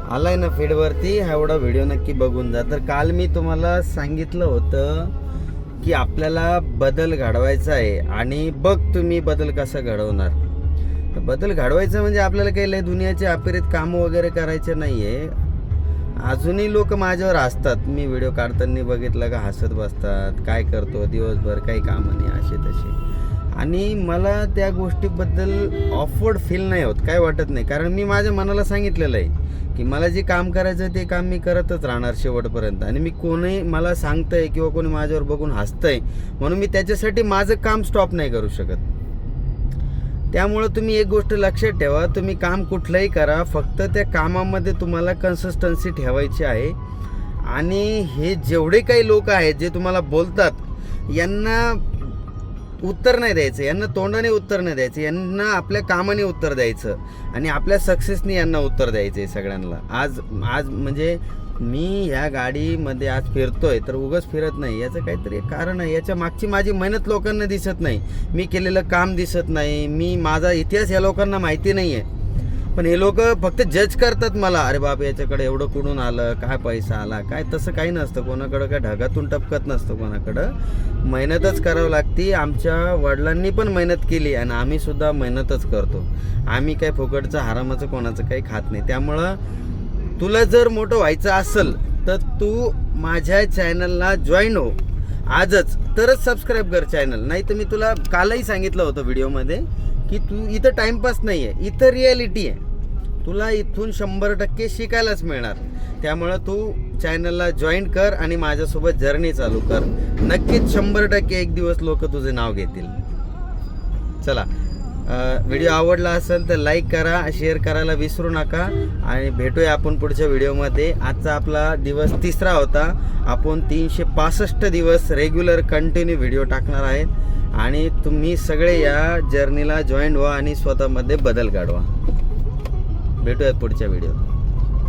आलाय ना फीडवरती, हा एवढा व्हिडिओ नक्की बघून जा. तर काल मी तुम्हाला सांगितलं होतं की आपल्याला बदल घडवायचा आहे आणि बघ तुम्ही बदल कसा घडवणार. बदल घडवायचं म्हणजे आपल्याला काही लय दुनियाचे अपिरित कामं वगैरे करायचे नाही आहे. अजूनही लोक माझ्यावर हसतात, मी व्हिडिओ काढताना बघितलं का हसत बसतात, काय करतो दिवसभर, काही कामं नाही असे तसे. आणि मला त्या गोष्टीबद्दल ऑफवर्ड फील नाही होत, काय वाटत नाही. कारण मी माझ्या मनाला सांगितलेलं आहे की मला जे काम करायचं आहे ते काम मी करतच राहणार शेवटपर्यंत. आणि मी कोणी मला सांगतंय किंवा कोणी माझ्यावर बघून हसतंय म्हणून मी त्याच्यासाठी माझं काम स्टॉप नाही करू शकत. त्यामुळं तुम्ही एक गोष्ट लक्षात ठेवा, तुम्ही काम कुठलंही करा, फक्त त्या कामामध्ये तुम्हाला कन्सिस्टन्सी ठेवायची आहे. आणि हे जेवढे काही लोक आहेत जे तुम्हाला बोलतात यांना उत्तर नाही द्यायचं, यांना तोंडाने उत्तर नाही द्यायचं, यांना आपल्या कामाने उत्तर द्यायचं आणि आपल्या सक्सेसने यांना उत्तर द्यायचं आहे सगळ्यांना. आज म्हणजे मी ह्या गाडीमध्ये आज फिरतोय तर उगाच फिरत नाही, याचं काहीतरी कारण आहे. याच्या मागची माझी मेहनत लोकांना दिसत नाही, मी केलेलं काम दिसत नाही, माझा इतिहास या लोकांना माहिती नाही आहे. पण हे लोक फक्त जज करतात मला, अरे बाप याच्याकडे एवढं कुठून आलं, काय पैसा आला, काय. तसं काही नसतं, कोणाकडं काय ढगातून टपकत नसतं कोणाकडं. मेहनतच करावं लागते. आमच्या वडिलांनी पण मेहनत केली आणि आम्ही सुद्धा मेहनतच करतो. आम्ही काय फुकटचं हरामाचं कोणाचं काही खात नाही. त्यामुळं तुला जर मोठं व्हायचं असेल तर तू माझ्या चॅनलला जॉईन हो आजच, तरच सबस्क्राईब कर चॅनल. नाही तर मी तुला कालही सांगितलं होतं व्हिडिओमध्ये की तू इथं टाईमपास नाही आहे, इथं रिॲलिटी आहे. तुला इथून 100% शिकायलाच मिळणार. त्यामुळं तू चॅनलला जॉईन कर आणि माझ्यासोबत जर्नी चालू कर. नक्कीच 100% एक दिवस लोक तुझे नाव घेतील. चला, व्हिडिओ आवडला असेल तर लाईक करा, शेअर करायला विसरू नका आणि भेटूया आपण पुढच्या व्हिडिओमध्ये. आजचा आपला दिवस 3रा होता. आपण 365 दिवस रेग्युलर कंटिन्यू व्हिडिओ टाकणार आहेत आणि तुम्ही सगळे या जर्नीला जॉईन व्हा आणि स्वतःमध्ये बदल घडवा. भेटूयात पुढच्या व्हिडिओत.